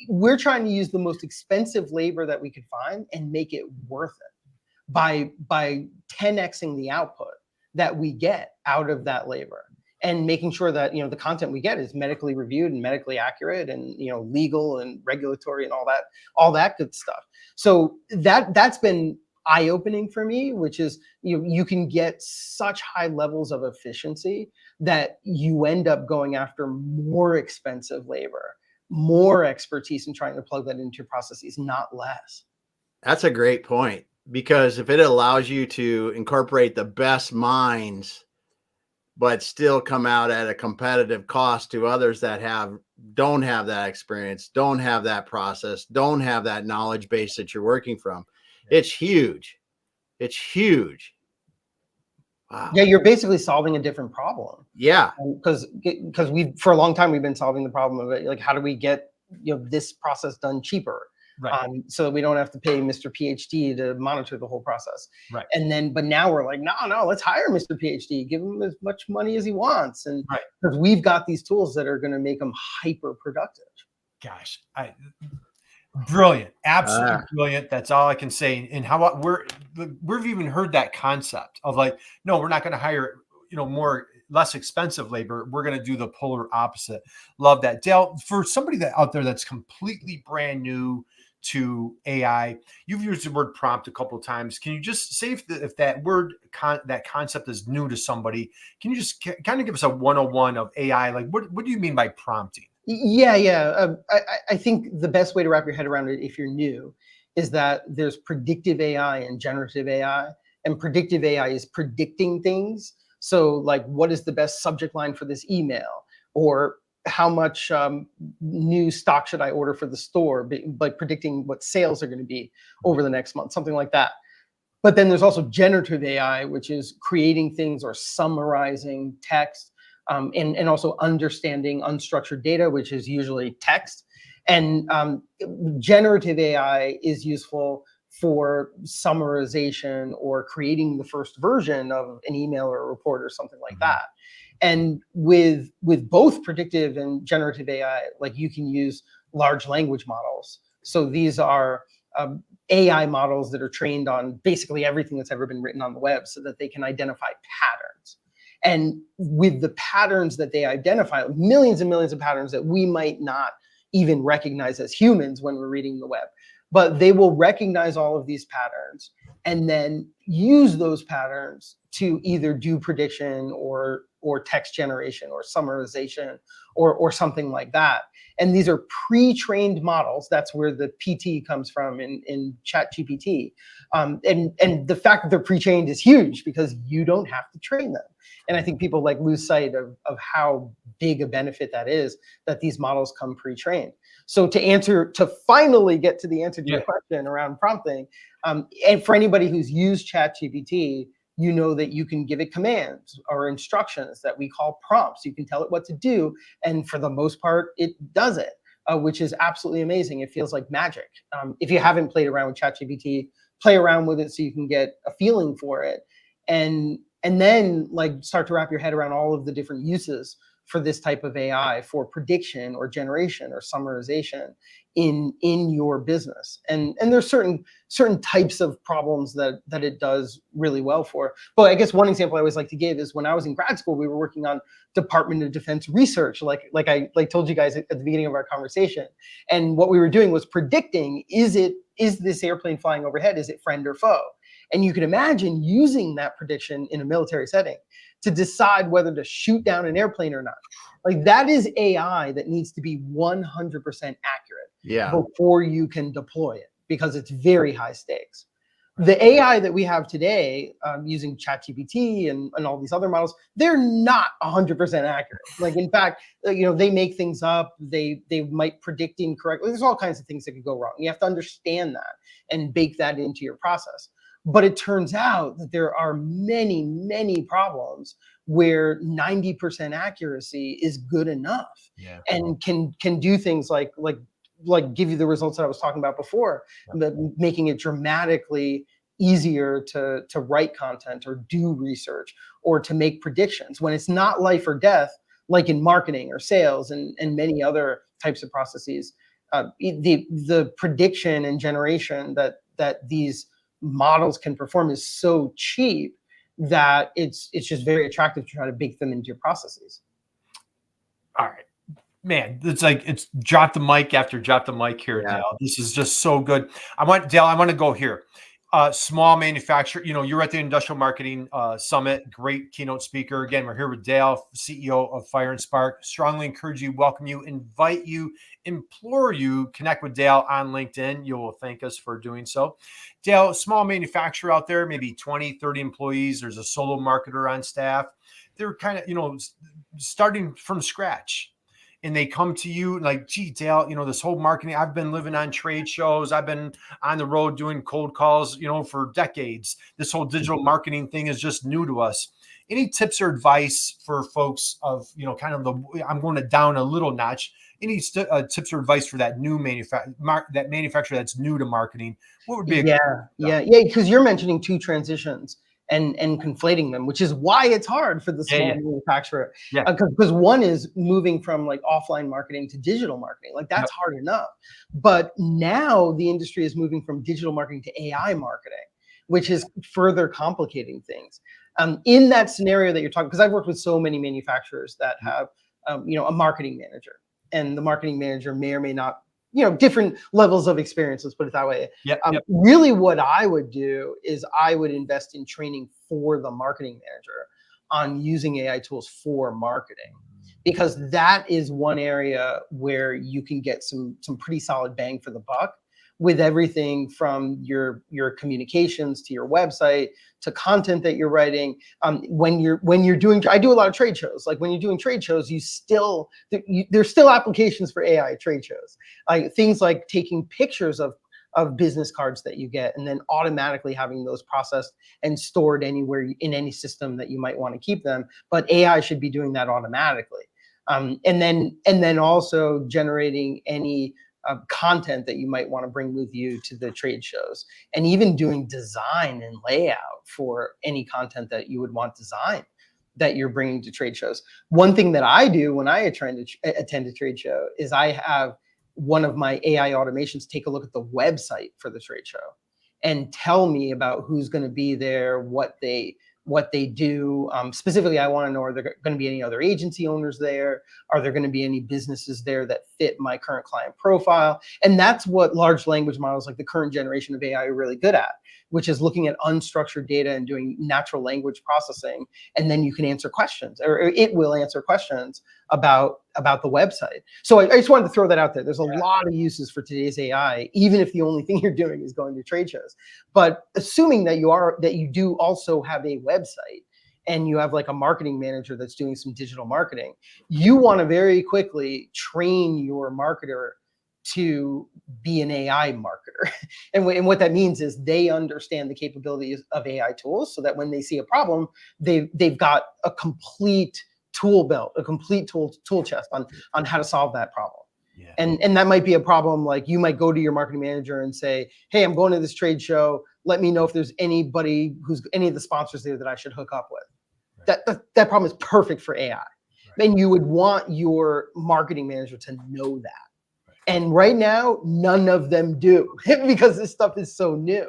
[SPEAKER 3] we're trying to use the most expensive labor that we could find and make it worth it by 10xing the output that we get out of that labor, and making sure that the content we get is medically reviewed and medically accurate and legal and regulatory and all that good stuff. So that's been eye-opening for me, which is you can get such high levels of efficiency that you end up going after more expensive labor, more expertise, and trying to plug that into your processes, not less.
[SPEAKER 1] That's a great point, because if it allows you to incorporate the best minds but still come out at a competitive cost to others that don't have that experience, don't have that process, don't have that knowledge base that you're working from. It's huge. It's huge. Wow.
[SPEAKER 3] Yeah, you're basically solving a different problem.
[SPEAKER 1] Yeah.
[SPEAKER 3] Because for a long time we've been solving the problem of it. Like, how do we get this process done cheaper?
[SPEAKER 2] Right.
[SPEAKER 3] So that we don't have to pay Mr. PhD to monitor the whole process.
[SPEAKER 2] Right.
[SPEAKER 3] But now we're like, no, let's hire Mr. PhD, give him as much money as he wants. And
[SPEAKER 2] right.
[SPEAKER 3] because we've got these tools that are going to make him hyper productive.
[SPEAKER 2] Gosh, brilliant, absolutely brilliant. That's all I can say. And how we've even heard that concept of like, no, we're not going to hire, less expensive labor. We're going to do the polar opposite. Love that. Dale, for somebody out there that's completely brand new to AI, you've used the word prompt a couple of times. Can you just say if that word, that concept is new to somebody, can you just kind of give us a 101 of AI? Like, what do you mean by prompting?
[SPEAKER 3] Yeah. I think the best way to wrap your head around it if you're new is that there's predictive AI and generative AI. And predictive AI is predicting things. So like, what is the best subject line for this email? Or how much new stock should I order for the store? By predicting what sales are going to be over the next month, something like that. But then there's also generative AI, which is creating things or summarizing text, and also understanding unstructured data, which is usually text. And generative AI is useful for summarization or creating the first version of an email or a report or something like that. And with both predictive and generative AI, like you can use large language models. So these are AI models that are trained on basically everything that's ever been written on the web, so that they can identify patterns. And with the patterns that they identify, millions and millions of patterns that we might not even recognize as humans when we're reading the web, but they will recognize all of these patterns and then use those patterns to either do prediction or text generation or summarization or something like that. And these are pre-trained models. That's where the PT comes from in ChatGPT. And the fact that they're pre-trained is huge because you don't have to train them. And I think people like lose sight of how big a benefit that is, that these models come pre-trained. So to finally get to the answer to your question around prompting, and for anybody who's used ChatGPT, you know that you can give it commands or instructions that we call prompts. You can tell it what to do, and for the most part, it does it, which is absolutely amazing. It feels like magic. If you haven't played around with ChatGPT, play around with it so you can get a feeling for it, and then like start to wrap your head around all of the different uses for this type of AI for prediction or generation or summarization in your business. And there's certain types of problems that it does really well for. But I guess one example I always like to give is when I was in grad school, we were working on Department of Defense research, like I told you guys at the beginning of our conversation. And what we were doing was predicting, is this airplane flying overhead, is it friend or foe? And you can imagine using that prediction in a military setting to decide whether to shoot down an airplane or not. Like, that is AI that needs to be 100% accurate before you can deploy it, because it's very high stakes. The AI that we have today, using ChatGPT and all these other models, they're not 100% accurate. Like, in fact, they make things up. They might predict incorrectly. There's all kinds of things that could go wrong. You have to understand that and bake that into your process. But it turns out that there are many, many problems where 90% accuracy is good enough, and can do things like give you the results that I was talking about before, making it dramatically easier to write content or do research or to make predictions when it's not life or death, like in marketing or sales and many other types of processes. The prediction and generation that these models can perform is so cheap that it's just very attractive to try to bake them into your processes.
[SPEAKER 2] All right, man, it's drop the mic after drop the mic here, Dale. This is just so good. I want to go here. Small manufacturer, you're at the Industrial Marketing Summit, great keynote speaker. Again, we're here with Dale, CEO of Fire&Spark. Strongly encourage you, welcome you, invite you, implore you, connect with Dale on LinkedIn. You will thank us for doing so. Dale, small manufacturer out there, maybe 20, 30 employees. There's a solo marketer on staff. They're kind of, starting from scratch. And they come to you like, gee, Dale, this whole marketing, I've been living on trade shows. I've been on the road doing cold calls, for decades. This whole digital marketing thing is just new to us. Any tips or advice for folks of, I'm going to down a little notch. Any tips or advice for that new manufacturer that's new to marketing? What would be
[SPEAKER 3] because you're mentioning two transitions and conflating them, which is why it's hard for the small manufacturer. Because one is moving from like offline marketing to digital marketing. Like, that's hard enough. But now the industry is moving from digital marketing to AI marketing, which is further complicating things. In that scenario that you're talking, because I've worked with so many manufacturers that have, a marketing manager, and the marketing manager may or may not, different levels of experience, let's put it that way. Really what I would do is I would invest in training for the marketing manager on using AI tools for marketing, because that is one area where you can get some pretty solid bang for the buck with everything from your communications to your website to content that you're writing. When you're doing, I do a lot of trade shows. Like, when you're doing trade shows, there's still applications for AI at trade shows. Things like taking pictures of business cards that you get and then automatically having those processed and stored anywhere in any system that you might want to keep them. But AI should be doing that automatically. And then also generating any content that you might want to bring with you to the trade shows, and even doing design and layout for any content that you would want designed that you're bringing to trade shows. One thing that I do when I attend a trade show is I have one of my AI automations take a look at the website for the trade show and tell me about who's going to be there, what they do. Specifically, I want to know, are there going to be any other agency owners there? Are there going to be any businesses there that fit my current client profile? And that's what large language models like the current generation of AI are really good at, which is looking at unstructured data and doing natural language processing. And then you can answer questions, or it will answer questions about the website. So I just wanted to throw that out there. There's a lot of uses for today's AI, even if the only thing you're doing is going to trade shows. But assuming that you do also have a website and you have like a marketing manager that's doing some digital marketing, you want to very quickly train your marketer to be an AI marketer. And what that means is they understand the capabilities of AI tools, so that when they see a problem, they've got a complete tool belt, a complete tool chest on how to solve that problem. And that might be a problem, like you might go to your marketing manager and say, hey, I'm going to this trade show. Let me know if there's any of the sponsors there that I should hook up with. That problem is perfect for AI. And you would want your marketing manager to know that. And right now, none of them do because this stuff is so new.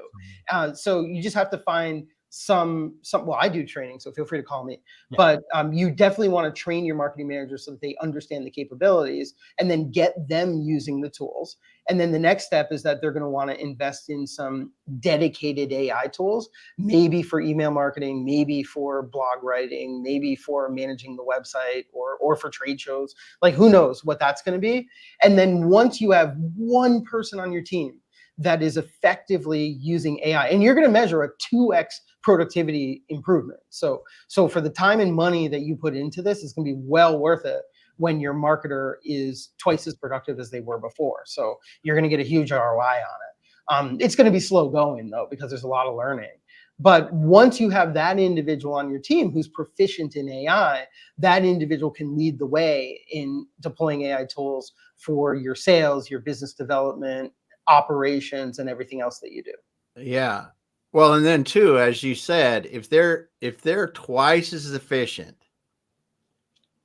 [SPEAKER 3] So you just have to find some, well, I do training, so feel free to call me. Yeah. But you definitely want to train your marketing manager so that they understand the capabilities and then get them using the tools. And then the next step is that they're going to want to invest in some dedicated AI tools, maybe for email marketing, maybe for blog writing, maybe for managing the website or for trade shows. Like, who knows what that's going to be. And then once you have one person on your team that is effectively using AI, and you're going to measure a 2x productivity improvement. So for the time and money that you put into this, it's going to be well worth it when your marketer is twice as productive as they were before. So you're going to get a huge ROI on it. It's going to be slow going though, because there's a lot of learning. But once you have that individual on your team who's proficient in AI, that individual can lead the way in deploying AI tools for your sales, your business development, operations, and everything else that you do.
[SPEAKER 1] Yeah. Well, and then too, as you said, if they're twice as efficient,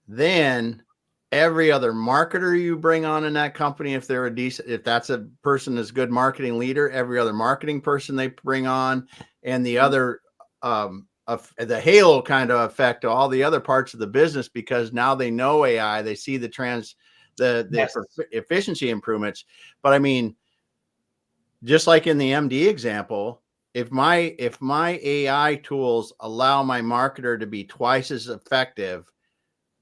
[SPEAKER 1] then every other marketer you bring on in that company, if that's a person that's good marketing leader, every other marketing person they bring on, and the other, the halo kind of effect to all the other parts of the business, because now they know AI, they see the yes. efficiency improvements. But I mean, just like in the MD example, if my AI tools allow my marketer to be twice as effective,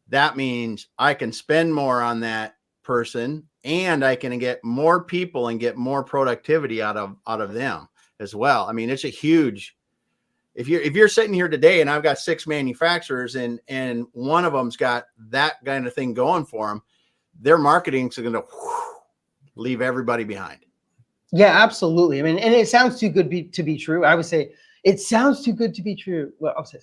[SPEAKER 1] that means I can spend more on that person and I can get more people and get more productivity out of them as well. I mean, it's a huge, if you're sitting here today and I've got 6 manufacturers and one of them's got that kind of thing going for them, their marketing's going to leave everybody behind.
[SPEAKER 3] Yeah, absolutely. I mean, and it sounds too good to be true. I would say it sounds too good to be true. Well, I'll say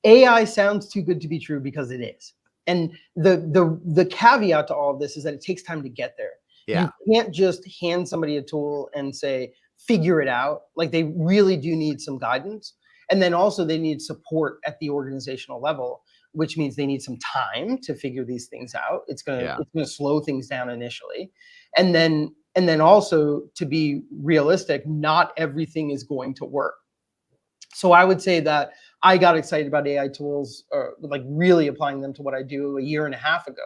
[SPEAKER 3] AI sounds too good to be true because it is. And the caveat to all of this is that it takes time to get there.
[SPEAKER 1] Yeah.
[SPEAKER 3] You can't just hand somebody a tool and say, figure it out. Like, they really do need some guidance. And then also they need support at the organizational level, which means they need some time to figure these things out. It's gonna slow things down initially. And then also, to be realistic, not everything is going to work. So I would say that I got excited about AI tools, like really applying them to what I do a year and a half ago.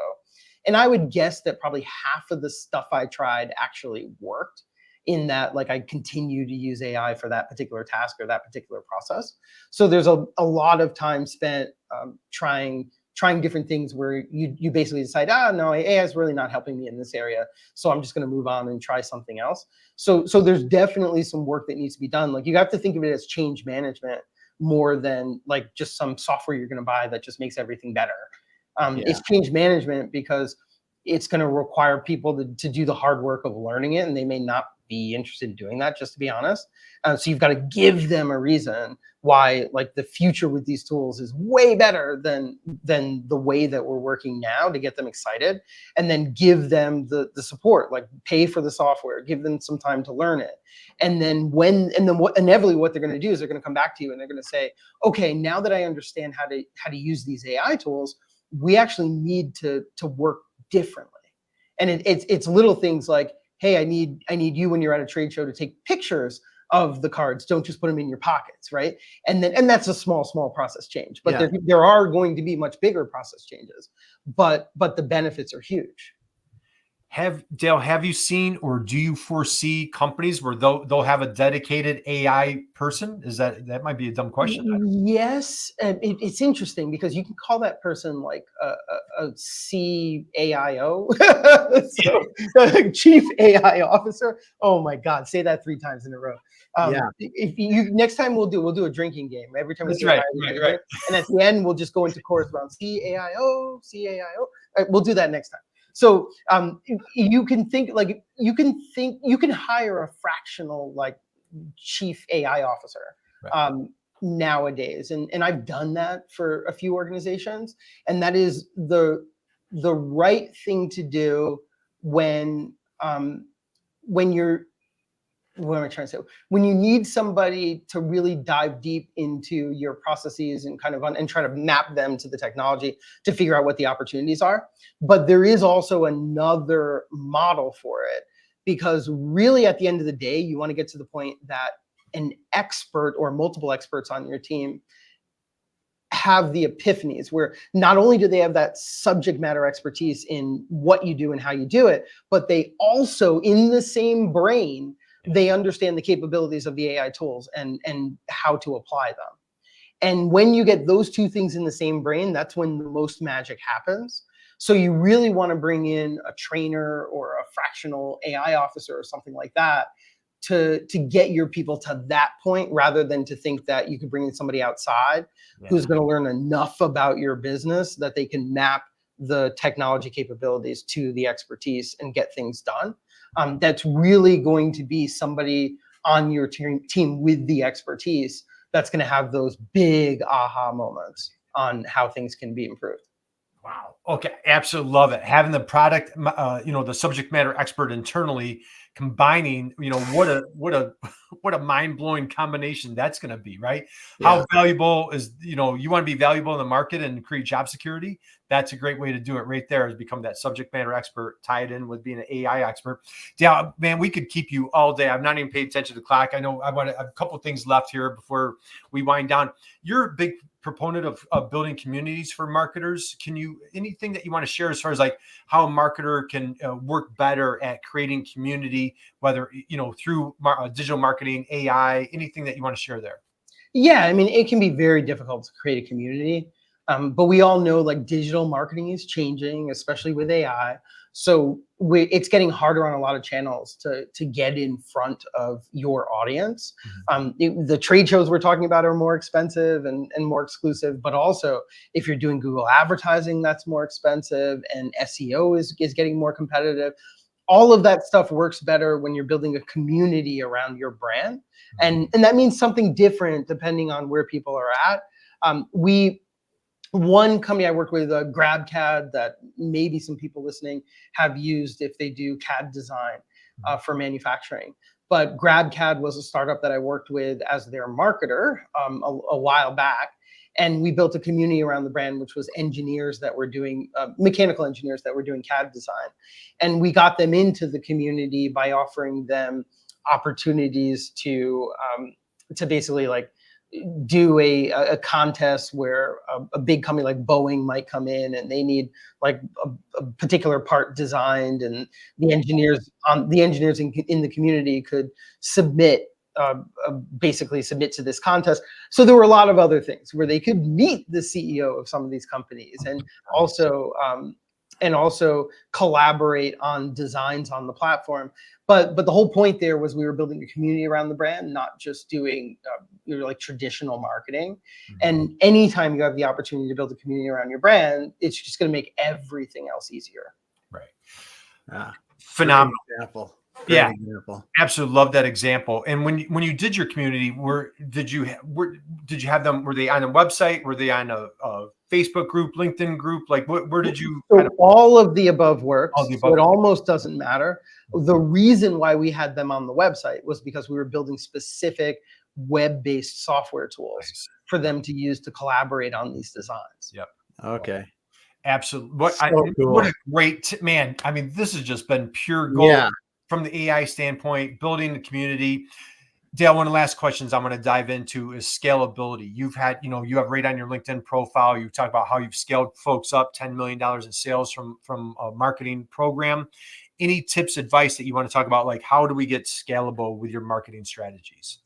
[SPEAKER 3] And I would guess that probably half of the stuff I tried actually worked, in that, like, I continue to use AI for that particular task or that particular process. So there's a lot of time spent trying different things where you basically decide, no, AI is really not helping me in this area, so I'm just going to move on and try something else. So there's definitely some work that needs to be done. Like, you have to think of it as change management more than like just some software you're going to buy that just makes everything better. It's change management because it's going to require people to do the hard work of learning it, and they may not be interested in doing that, just to be honest. So you've got to give them a reason why, like, the future with these tools is way better than the way that we're working now, to get them excited, and then give them the support, like pay for the software, give them some time to learn it. And then inevitably what they're going to do is they're going to come back to you and they're going to say, okay, now that I understand how to use these AI tools, we actually need to work differently. And it's little things like, hey, I need you when you're at a trade show to take pictures of the cards. Don't just put them in your pockets, right? And that's a small process change. But there are going to be much bigger process changes. But the benefits are huge.
[SPEAKER 2] Dale, have you seen, or do you foresee companies where they'll have a dedicated AI person? That might be a dumb question.
[SPEAKER 3] Yes, it's interesting because you can call that person like a CAIO, so Chief AI Officer. Oh my God, say that 3 times in a row. If you next time we'll do a drinking game. Every time we say right. And at the end we'll just go into chorus around CAIO. We'll do that next time. So you can hire a fractional, like, chief AI officer nowadays, and I've done that for a few organizations, and that is the right thing to do when you're what am I trying to say? When you need somebody to really dive deep into your processes and kind of and try to map them to the technology to figure out what the opportunities are. But there is also another model for it, because really at the end of the day, you want to get to the point that an expert or multiple experts on your team have the epiphanies where not only do they have that subject matter expertise in what you do and how you do it, but they also, in the same brain, they understand the capabilities of the AI tools and how to apply them. And when you get those two things in the same brain, that's when the most magic happens. So you really want to bring in a trainer or a fractional AI officer or something like that to get your people to that point, rather than to think that you could bring in somebody outside who's going to learn enough about your business that they can map the technology capabilities to the expertise and get things done. That's really going to be somebody on your team with the expertise that's going to have those big aha moments on how things can be improved.
[SPEAKER 2] Wow. Okay. Absolutely love it. Having the product, the subject matter expert internally combining, what a mind blowing combination that's going to be, right?
[SPEAKER 1] Yeah.
[SPEAKER 2] How valuable is, you want to be valuable in the market and create job security. That's a great way to do it right there, is become that subject matter expert, tie it in with being an AI expert. Yeah, man, we could keep you all day. I've not even paid attention to the clock. I know I want a couple of things left here before we wind down. You're a big proponent of building communities for marketers. Anything that you want to share as far as like how a marketer can work better at creating community, whether, through digital marketing, AI, anything that you want to share there?
[SPEAKER 3] Yeah, I mean, it can be very difficult to create a community, but we all know like digital marketing is changing, especially with AI. So it's getting harder on a lot of channels to get in front of your audience. The trade shows we're talking about are more expensive and more exclusive, but also if you're doing Google advertising, that's more expensive, and SEO is getting more competitive. All of that stuff works better when you're building a community around your brand. And that means something different depending on where people are at. One company I work with, GrabCAD, that maybe some people listening have used if they do CAD design for manufacturing. But GrabCAD was a startup that I worked with as their marketer a while back. And we built a community around the brand, which was engineers that were doing, mechanical engineers that were doing CAD design. And we got them into the community by offering them opportunities to basically like do a contest where a big company like Boeing might come in and they need like a particular part designed, and the engineers in the community could basically submit to this contest. So there were a lot of other things where they could meet the CEO of some of these companies, and also collaborate on designs on the platform. But the whole point there was we were building a community around the brand, not just doing like traditional marketing. And anytime you have the opportunity to build a community around your brand, it's just going to make everything else easier.
[SPEAKER 2] Right. Phenomenal
[SPEAKER 1] Example.
[SPEAKER 2] Yeah.
[SPEAKER 1] Example.
[SPEAKER 2] Absolutely love that example. And when you did your community, did you have them? Were they on a website? Were they on a Facebook group, LinkedIn group? Like where did you?
[SPEAKER 3] So all of the above works. So it
[SPEAKER 2] works.
[SPEAKER 3] almost doesn't matter. The reason why we had them on the website was because we were building specific web-based software tools for them to use to collaborate on these designs.
[SPEAKER 2] Yep.
[SPEAKER 1] Okay.
[SPEAKER 2] Absolutely.
[SPEAKER 1] Cool.
[SPEAKER 2] What a great man. I mean, this has just been pure gold from the AI standpoint, building the community. Dale, one of the last questions I'm going to dive into is scalability. You have right on your LinkedIn profile, you talk about how you've scaled folks up $10 million in sales from a marketing program. Any tips, advice that you want to talk about? Like, how do we get scalable with your marketing strategies?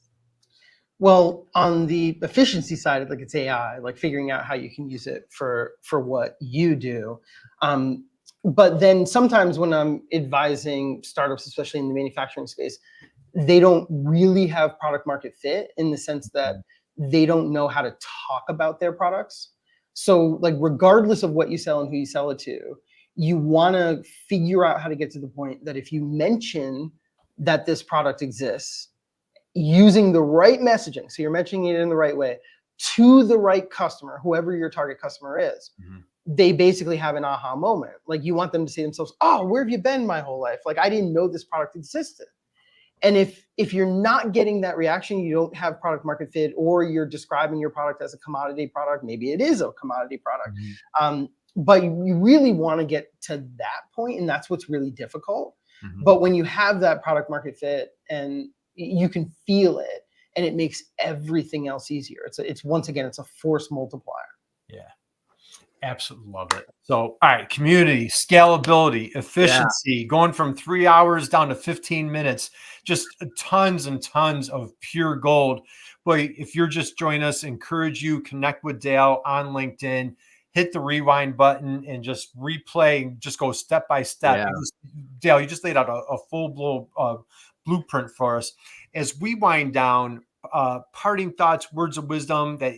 [SPEAKER 3] Well, on the efficiency side, like it's AI, like figuring out how you can use it for what you do. But then sometimes when I'm advising startups, especially in the manufacturing space, they don't really have product market fit, in the sense that they don't know how to talk about their products. So like regardless of what you sell and who you sell it to, you want to figure out how to get to the point that if you mention that this product exists, using the right messaging, so you're mentioning it in the right way to the right customer, whoever your target customer is, they basically have an aha moment. Like you want them to see themselves, oh, where have you been my whole life? Like I didn't know this product existed. And if you're not getting that reaction, you don't have product market fit, or you're describing your product as a commodity product, maybe it is a commodity product. But you really want to get to that point, and that's what's really difficult. But when you have that product market fit and you can feel it, and it makes everything else easier. It's once again, it's a force multiplier.
[SPEAKER 2] Yeah. Absolutely love it. So, all right, community, scalability, efficiency, going from 3 hours down to 15 minutes, just tons and tons of pure gold. Boy, if you're just joining us, encourage you, connect with Dale on LinkedIn, hit the rewind button and just replay and just go step by step.
[SPEAKER 1] Yeah.
[SPEAKER 2] Dale, you just laid out a full blueprint for us. As we wind down, parting thoughts, words of wisdom that,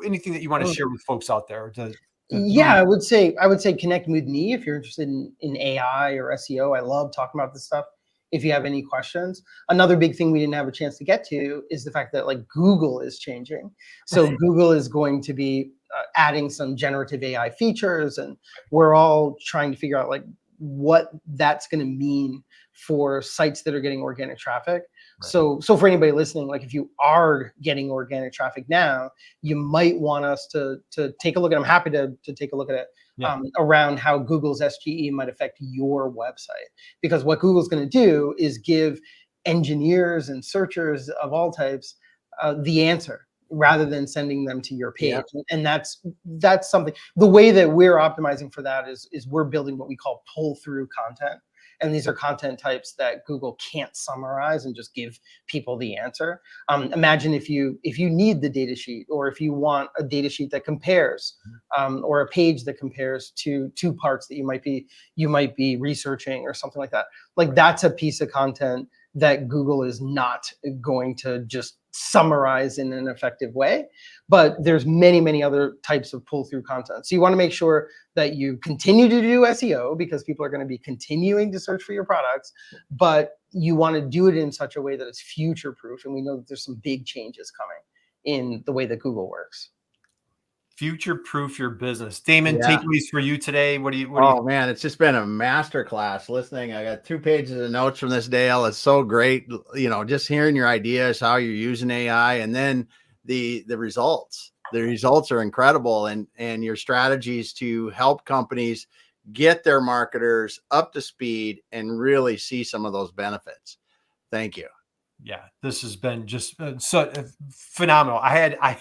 [SPEAKER 2] anything that you want to share with folks out there
[SPEAKER 3] Yeah, I would say connect with me if you're interested in AI or SEO. I love talking about this stuff. If you have any questions. Another big thing we didn't have a chance to get to is the fact that like Google is changing. So Google is going to be adding some generative AI features, and we're all trying to figure out like what that's going to mean for sites that are getting organic traffic. Right. So for anybody listening, like if you are getting organic traffic now, you might want us to take a look at. I'm happy to take a look at it. Yeah. Around how Google's SGE might affect your website. Because what Google's going to do is give engineers and searchers of all types the answer rather than sending them to your page. Yeah. And that's something. The way that we're optimizing for that is we're building what we call pull-through content. And these are content types that Google can't summarize and just give people the answer. Imagine if you need the data sheet, or if you want a data sheet that compares, or a page that compares to two parts that you might be researching or something like that. Like that's a piece of content that Google is not going to just summarize in an effective way. But there's many, many other types of pull-through content. So you want to make sure that you continue to do SEO because people are going to be continuing to search for your products, but you want to do it in such a way that it's future-proof. And we know that there's some big changes coming in the way that Google works.
[SPEAKER 2] Future-proof your business. Damon, takeaways for you today. What do you?
[SPEAKER 1] Man, it's just been a masterclass listening. I got 2 pages of notes from this, Dale. It's so great. Just hearing your ideas, how you're using AI, and then the results. The results are incredible, and your strategies to help companies get their marketers up to speed and really see some of those benefits. Thank you.
[SPEAKER 2] Yeah, this has been just so phenomenal. I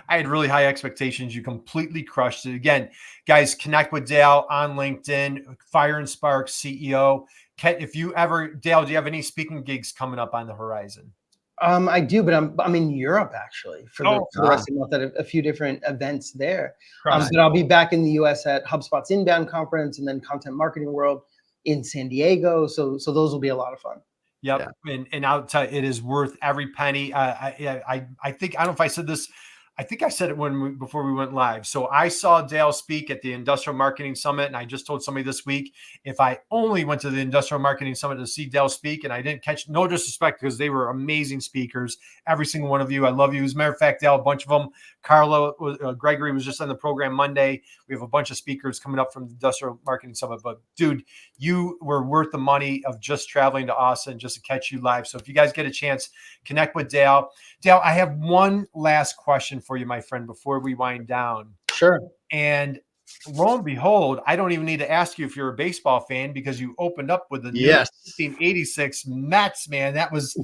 [SPEAKER 2] had really high expectations. You completely crushed it. Again, guys, connect with Dale on LinkedIn, Fire&Spark CEO. If you ever, Dale, do you have any speaking gigs coming up on the horizon?
[SPEAKER 3] I do, but I'm in Europe actually for the rest of the month at a few different events there. But I'll be back in the US at HubSpot's Inbound Conference and then Content Marketing World in San Diego. So those will be a lot of fun.
[SPEAKER 2] Yep. Yeah. And I'll tell you, it is worth every penny. I think, I don't know if I said this, I think I said it before we went live. So I saw Dale speak at the Industrial Marketing Summit, and I just told somebody this week, if I only went to the Industrial Marketing Summit to see Dale speak, and I didn't catch, no disrespect, because they were amazing speakers, every single one of you, I love you. As a matter of fact, Dale, a bunch of them, Carlo, Gregory was just on the program Monday. We have a bunch of speakers coming up from the Industrial Marketing Summit, but dude, you were worth the money of just traveling to Austin just to catch you live. So if you guys get a chance, connect with Dale. Dale, I have one last question for you, my friend, before we wind down.
[SPEAKER 3] Sure.
[SPEAKER 2] And lo and behold, I don't even need to ask you if you're a baseball fan, because you opened up with the new 1986 Mets, man. That was,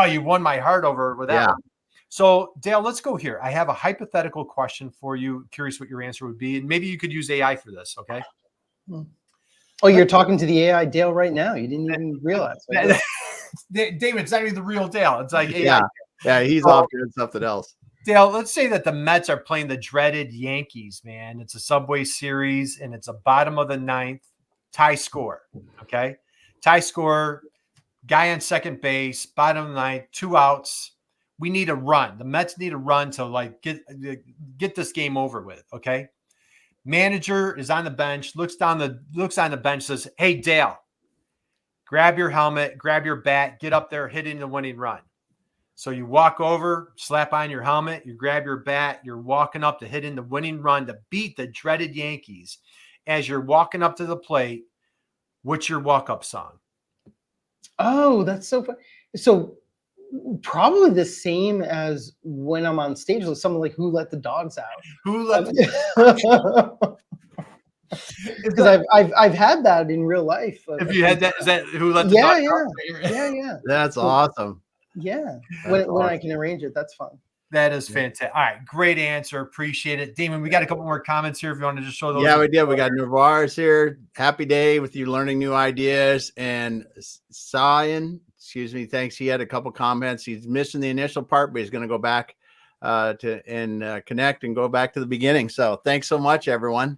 [SPEAKER 2] you won my heart over with that one. So Dale, let's go here. I have a hypothetical question for you. Curious what your answer would be. And maybe you could use AI for this. Okay.
[SPEAKER 3] Oh, you're talking to the AI Dale right now. You didn't even realize.
[SPEAKER 2] David, it's not even the real Dale. It's like AI.
[SPEAKER 1] Yeah, he's off doing something else.
[SPEAKER 2] Dale, let's say that the Mets are playing the dreaded Yankees, man. It's a Subway Series, and it's a bottom of the 9th tie score. Okay. Tie score, guy on second base, bottom of the 9th, 2 outs. We need a run. The Mets need a run to like get this game over with. Okay. Manager is on the bench, looks on the bench, says, "Hey, Dale, grab your helmet, grab your bat, get up there, hit in the winning run." So you walk over, slap on your helmet, you grab your bat, you're walking up to hit in the winning run to beat the dreaded Yankees. As you're walking up to the plate, what's your walk-up song?
[SPEAKER 3] Oh, that's so fun. So probably the same as when I'm on stage with someone like Who Let the Dogs Out.
[SPEAKER 2] Who let is
[SPEAKER 3] Because
[SPEAKER 2] that,
[SPEAKER 3] I've had that in real life.
[SPEAKER 2] if you had that, is that who let the
[SPEAKER 3] Yeah,
[SPEAKER 2] dog
[SPEAKER 3] yeah,
[SPEAKER 2] out?
[SPEAKER 3] yeah, yeah.
[SPEAKER 1] That's
[SPEAKER 3] So,
[SPEAKER 1] awesome.
[SPEAKER 3] yeah,
[SPEAKER 1] That's
[SPEAKER 3] when I
[SPEAKER 1] awesome.
[SPEAKER 3] can arrange it, that's fun.
[SPEAKER 2] That is
[SPEAKER 1] Yeah.
[SPEAKER 2] fantastic. All right, great answer. Appreciate it. Damon, we got a couple more comments here if you want to just show those.
[SPEAKER 1] Yeah, we did. We got Navarre's here. Happy day with you learning new ideas. And Sion, excuse me, thanks. He had a couple comments. He's missing the initial part, but he's going to go back to connect and go back to the beginning. So thanks so much, everyone.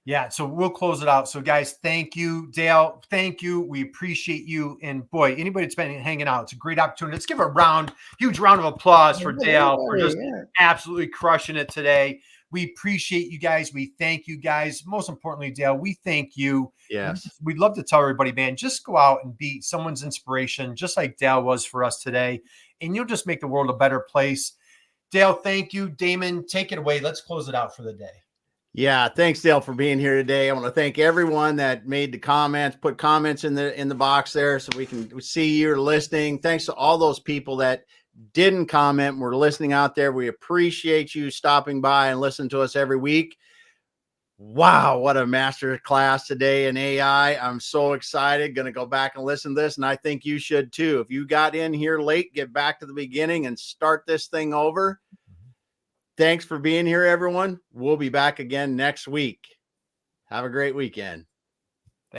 [SPEAKER 2] Yeah, so we'll close it out. So, guys, thank you, Dale. Thank you. We appreciate you. And boy, anybody that's been hanging out, it's a great opportunity. Let's give a huge round of applause for Dale for just absolutely crushing it today. We appreciate you guys. We thank you guys. Most importantly, Dale, we thank you.
[SPEAKER 1] Yes.
[SPEAKER 2] We'd love to tell everybody, man, just go out and be someone's inspiration, just like Dale was for us today. And you'll just make the world a better place. Dale, thank you. Damon, take it away. Let's close it out for the day.
[SPEAKER 1] Yeah, thanks, Dale, for being here today. I want to thank everyone that made the comments, put comments in the box there so we can see you're listening. Thanks to all those people that didn't comment. We're listening out there. We appreciate you stopping by and listening to us every week. Wow, what a master class today in AI. I'm so excited. Going to go back and listen to this, and I think you should too. If you got in here late, get back to the beginning and start this thing over. Thanks for being here, everyone. We'll be back again next week. Have a great weekend.